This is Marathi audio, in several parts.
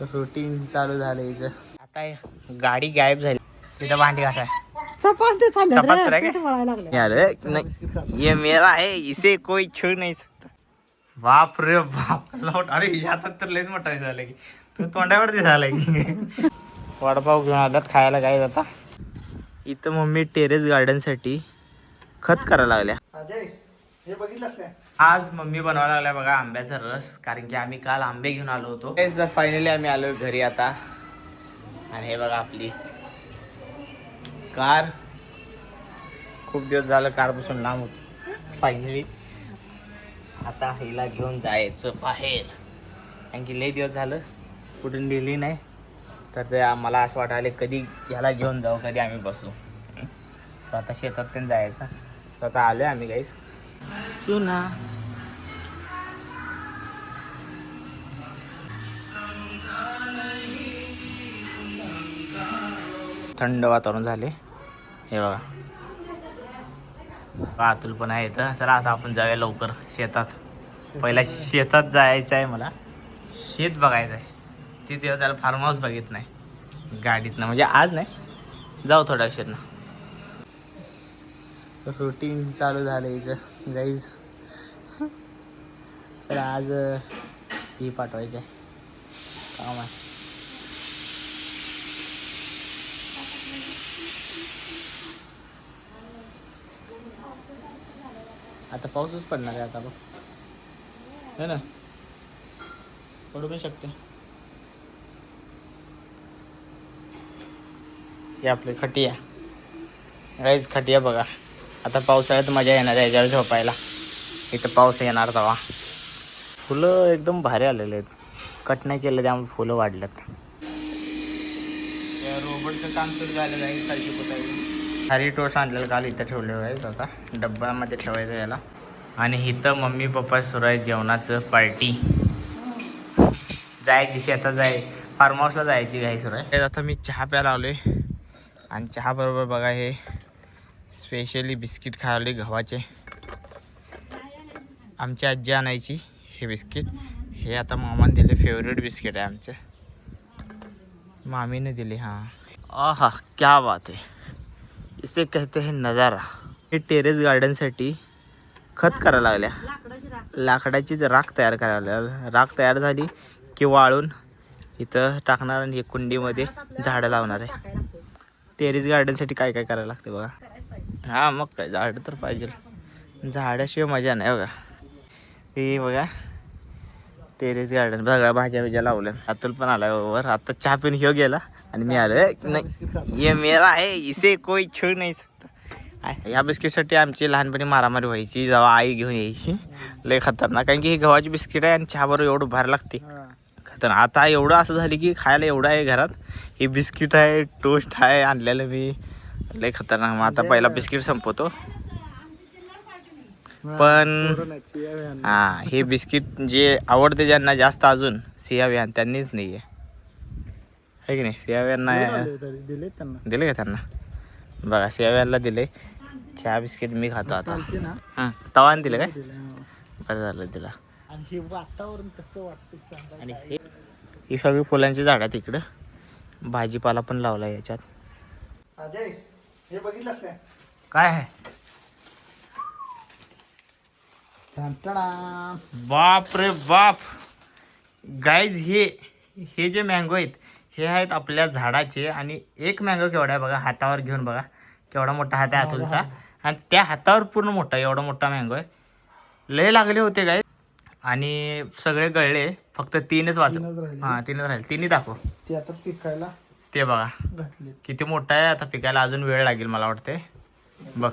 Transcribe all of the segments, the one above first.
रुटीन चालू झालं हिचं. आता गाडी गायब झाली. तिथं भांडी घासाय चपाती चपात चालले पीठ मळायला लागले. ये मेरा है, इसे कोई छू नहीं सकता. बाप रे बाप, कसला मोठा. अरे हिच्या हातात तर लयच मोठा दिसायला की, तू तोंडावर दिसायला की. वडापाव घेऊन आलात खायला. काय आता इथं मम्मी टेरेस गार्डन साठी खत करायला लागल्या. अजय हे बघितलंस काय? आज मम्मी बनवायला लागल्या बघा आंब्याचा रस. कारण की आम्ही काल आंबे घेऊन आलो होतो. फायनली आम्ही आलो घरी आता. आणि हे बघा आपली कार. खूप दिवस झालं कार पासून लांब होतो. फायनली आता हिला घेऊन जायचं बाहेर. कारण की लई दिवस झालं कुठून गेली नाही. तर ते आम्हाला असं वाटायला कधी ह्याला घेऊन जाऊ, कधी आम्ही बसू. स्वतः शेतात पण जायचं. स्वतः आलो आहे आम्ही गाईस. सुना थंड वातावरण झाले. हे बघा अतुल पण आहे इथं. चला आता आपण जाऊया लवकर शेतात. पहिला शेतात जायचं आहे मला. शेत बघायचं आहे. तिथे दिवस झालं फार्म हाऊस बघित नाही गाडीतनं. म्हणजे आज नाही, जाऊ थोड्या शेतनं. रुटीन चालू झालं हिचं गाईज. चला आज ती पाठवायचं आहे काम आहे. आता पाऊसच पडणार आहे आता बघ, है ना. पडू पण शकते. हे आपले खटिया गाईज. खटिया बघा. आता पावसाळ्यात मजा येणार आहे याच्यावर झोपायला. इथं पाऊस येणार तेव्हा. फुलं एकदम भारी आलेले आहेत. कट नाही केलं त्यामुळे फुलं वाढल्यात. रोबोटचं काम सुरू झालेलं आहे. खालची पुसायची. खारी टोस्ट आणलेलं काल इथं ठेवलेलं आहे. आता डब्यामध्ये ठेवायचं याला. आणि इथं मम्मी पप्पा सुरू आहे जेवणाचं पार्टी. जायची शेतात फार्म हाऊसला जायची घाई सुरू आहे. आता मी चहा प्यायला आलो आहे. आणि चहाबरोबर बघा हे स्पेशली बिस्किट खावले गव्हाचे. आमची आजी आणायची हे बिस्किट. हे आता मामाने दिले. फेवरेट बिस्किट आहे आमचं. मामीने दिले. हां आहा क्या बात है. इसे कहते हैं नज़ारा. हे टेरेस गार्डनसाठी खत करायला लागल्या. लाकडाची राख तयार करायला. राख तयार झाली की वाळून इथं टाकणार आणि एक कुंडीमध्ये झाडं लावणार आहे. टेरेस गार्डनसाठी काय काय करायला लागते बघा. हां मग काय, झाडं तर पाहिजे. झाडाशिवाय मजा नाही बघा. हे बघा टेरेस गार्डन. सगळ्या भाज्या बिज्या लावल्या. अतुल पण आला वर. आता चहा पिऊन ह्यो गेला आणि मी आलो. नाही ये मेरा है, इसे कोई छू नाही सकता. ह्या बिस्किटसाठी आमची लहानपणी मारामारी व्हायची जेव्हा आई घेऊन यायची. लय खतरनाक. कारण की ही गव्हाची बिस्किट आहे आणि चहाबरोबर एवढं भारी लागते. खतरनाक. आता एवढं असं झालं की खायला एवढं आहे घरात. हे बिस्किट आहे, टोस्ट आहे आणलेलं मी. लय खतरनाक. मग आता पहिला बिस्किट संपवतो. पण हां हे बिस्किट जे आवडते ज्यांना जास्त अजून सियाव्यान त्यांनीच नाही आहे की नाही. सियाव्यांना दिले का त्यांना. बघा सियाव्यांना दिले. चहा बिस्किट मी खातो आता. तवान दिलं काय. बरं झालं दिला. आणि वातावरण कसं वाटतं. आणि ही सगळी फुलांची झाड आहेत इकडं. भाजीपाला पण लावला याच्यात. अजय हे बघितलंस काय? काय आहे. बाप रे बाप गाईज. हे जे मँगो आहेत हे आहेत आपल्या झाडाचे. आणि एक मँगो केवढा आहे बघा. हातावर घेऊन बघा केवढा मोठा हात आहे अतुलचा. आणि त्या हातावर पूर्ण मोठा एवढा मोठा मँगो आहे. लय लागले होते गाईज. आणि सगळे गळले. फक्त 3च वाचले. हां 3च राहिले. 3ही दाखव. ते आता पिकायला ते बघा घातले. किती मोठा आहे. आता पिकायला अजून वेळ लागेल मला वाटते. बघ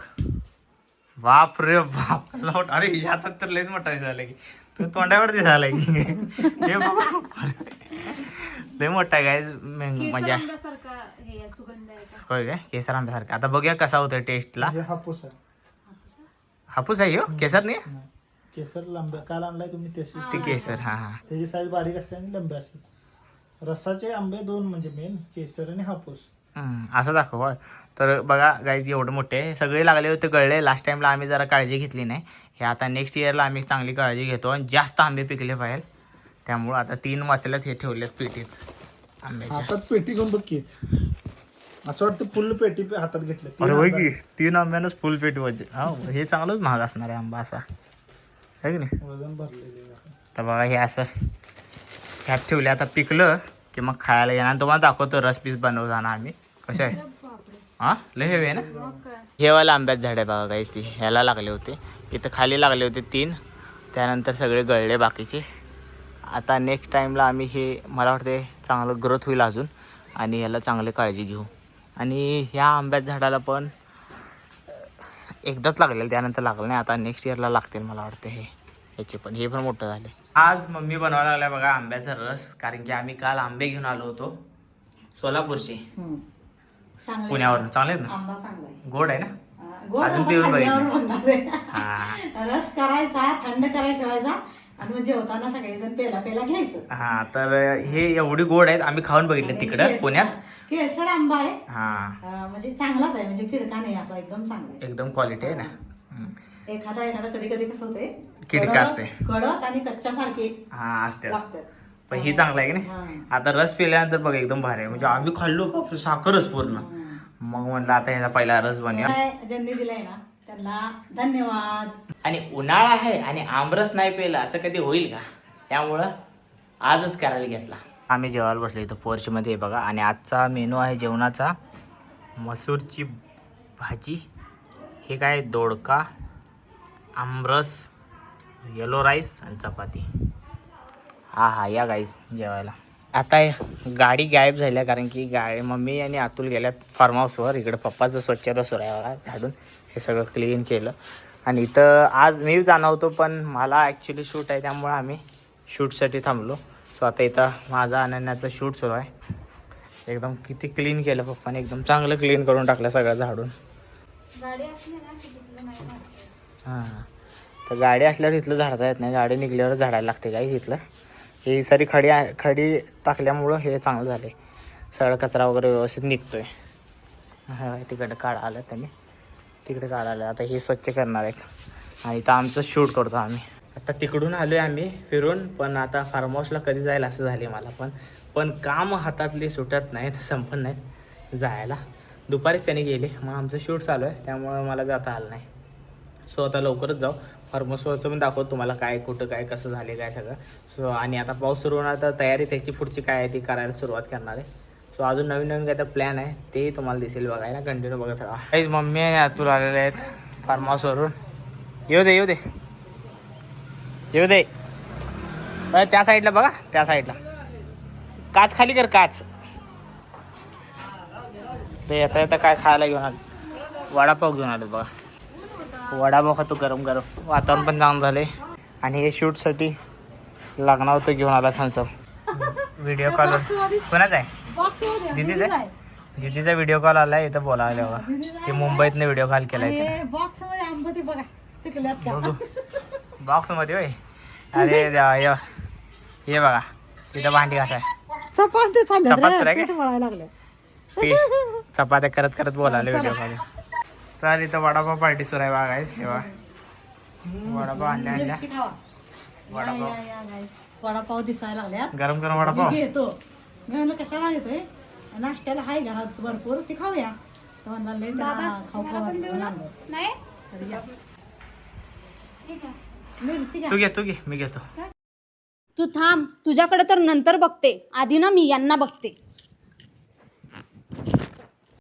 बाप रे बाप, कसला मोठा. अरे हिच्या हातात तर लयच मोठा दिसायला की, तू तोंडावर दिसायला की. हे बाबा लय मोठा आहे काय. म्हणजे होय काय केसर आंब्यासारखा. आता बघूया कसा होतोय टेस्टला. हापूस आहे. हापूस आहे हो केसर नाही. केसर लांब काल आणलाय तुम्ही ते केसर. हां हां त्याची साईज बारीक असते आणि लंबे असते. रसाचे आंबे 2 म्हणजे मेन केसर आणि हापूस. असं दाखव. होय तर बघा गाईज एवढं मोठे सगळे लागले होते गळले. लास्ट टाइमला आम्ही जरा काळजी घेतली नाही. हे आता नेक्स्ट इयरला आम्ही चांगली काळजी घेतो आणि जास्त आंबे पिकले पाहिजे. त्यामुळं आता 3 वाचल्यात हे ठेवलेत पेटीत आंब्याच्या. हातात पेटी घेऊन बघ की, असं वाटतं फुल पेटी हातात घेतलं. अरे होय की 3 आंब्यानंच फुल पेटी पाहिजे. हा हे चांगलंच महाग असणार आहे आंबा असा आहे की नाही. वजन भरलेले आहे. तर बघा हे असं ह्यात ठेवले. आता पिकलं की मग खायला येणार. तुम्हाला दाखवतो रस पीस बनवताना आम्ही कसं आहे. हां लय हेवी आहे ना. हे वाला आंब्यात झाड आहे बघा काहीच ती ह्याला लागले होते. इथं खाली लागले होते 3, त्यानंतर सगळे गळले बाकीचे. आता नेक्स्ट टाईमला आम्ही हे मला वाटते चांगलं ग्रोथ होईल अजून आणि ह्याला चांगली काळजी घेऊ. आणि ह्या आंब्यात झाडाला पण एकदाच लागलेलं, त्यानंतर लागलं नाही. आता नेक्स्ट इयरला लागतील मला वाटते हे याचे पण. हे पण मोठं झाले. आज मम्मी बनवायला लागल्या बघा आंब्याचा रस. कारण की आम्ही काल आंबे घेऊन आलो होतो सोलापूरचे, पुण्यावरून. चांगले आहेत ना, आंबा चांगला आहे, गोड आहे ना. गोड अजून आंबा पिऊन खाल्ल्यावर बघितलं. बघणार आहे. हा रस करायचा, थंड करायला ठेवायचा आणि मग जेवताना सगळेजण पेला घ्यायचं. हा तर हे एवढी गोड आहेत. आम्ही खाऊन बघितले तिकडं पुण्यात. केसर आंबा आहे, हा म्हणजे चांगलाच आहे, म्हणजे किडका नाही असा, एकदम चांगला आहे. एकदम क्वालिटी आहे ना. एखादा कधी कधी कसं होते किडका असते. कडक आणि कच्च्या सारखे हा असते. लागतात. पण ही चांगलं आहे की नाही. आता रस पिल्यानंतर बघ एकदम भारी आहे. म्हणजे आम्ही खाल्लो बापरे, साखरच पूर्ण. मग म्हणलं आता ह्याचा पहिला रस बनवूया. ज्यांनी दिलाय ना त्यांना धन्यवाद. आणि उन्हाळा आहे आणि आमरस नाही प्यायला असं कधी होईल का, त्यामुळं आजच करायला घेतला. आम्ही जेवायला बसलो इथं पोर्चमध्ये बघा. आणि आजचा मेनू आहे जेवणाचा मसूरची भाजी, हे काय दोडका, आमरस, येलो राईस आणि चपाती. हा या गाईस जेवायला. आता गाडी गायब झाल्या कारण की मम्मी आणि अतुल गेल्यात फार्म हाऊसवर. इकडं पप्पाचं स्वच्छता सुरू आहे बघा, झाडून हे सगळं क्लीन केलं. आणि इथं आज मी जाणार होतो पण मला ॲक्च्युली शूट आहे, त्यामुळं आम्ही शूटसाठी थांबलो. सो आता इथं माझा अनन्याचं शूट सुरू आहे. एकदम किती क्लीन केलं पप्पाने, एकदम चांगलं क्लीन करून टाकलं सगळं झाडून. हां तर गाडी असल्यावर इथलं झाडता येत नाही, गाडी निघल्यावर झाडायला लागते काय इथलं. ही सारी खडी टाकल्यामुळं हे चांगलं झालं आहे. सगळा कचरा वगैरे व्यवस्थित निघतो आहे. हा तिकडे काढा आलं त्यांनी, तिकडे काढा आलं. आता हे स्वच्छ करणार आहेत आणि इथं आमचं शूट करतो आम्ही. आता तिकडून आलो आहे आम्ही फिरून, पण आता फार्म हाऊसला कधी जायला असं झाले मला पण काम हातातली सुटत नाही, संपत नाही जायला. दुपारीच त्यांनी गेले, मग आमचं शूट चालू आहे त्यामुळं मला जाता आलं नाही. सो आता लवकरच जाऊ. फार्म हाऊसचं पण दाखवतो तुम्हाला काय कुठं काय कसं झाले काय सगळं. सो आणि आता पाऊस सुरू होणार तर तयारी त्याची पुढची काय आहे ती करायला सुरुवात करणार आहे. सो अजून नवीन काय तर प्लॅन आहे ते तुम्हाला दिसेल बघायला. कंटिन्यू बघत राहा. काहीच मम्मी आणि अतुल आलेले आहेत फार्म हाऊसवरून. येऊ दे त्या साईडला बघा, त्या साईडला काच खाली कर, काच. ते येता काय खायला घेऊन आलो, वडापाव घेऊन आलो बघा. वडापाव खातो गरम गरम. वातावरण पण चांगलं झाले. आणि हे शूटसाठी लागणार होतं घेऊन आला थम्सअप. व्हिडिओ कॉल कोणाचा आहे? दिदीचा व्हिडिओ कॉल आला आहे इथं बोलायला बघा. ते मुंबईतनं व्हिडिओ कॉल केला आहे. बॉक्समध्ये होय. अरे हे बघा इथं भांडी घासाय चपात्या करत बोलायला व्हिडिओ कॉल. तर इथं वडापाव पार्टी सुरू आहे बघा. तेव्हा वडापाव आणल्या वडापाव दिसायला लागल्या, गरम गरम वडापाव घेतो. मी म्हणलं कशाला घेतोय, नाश्त्याला हाय घरात भरपूर, ती खाऊया. तू घे मी घेतो. तू थांब, तुझ्याकडे तर नंतर बघते, आधी ना मी यांना बघते.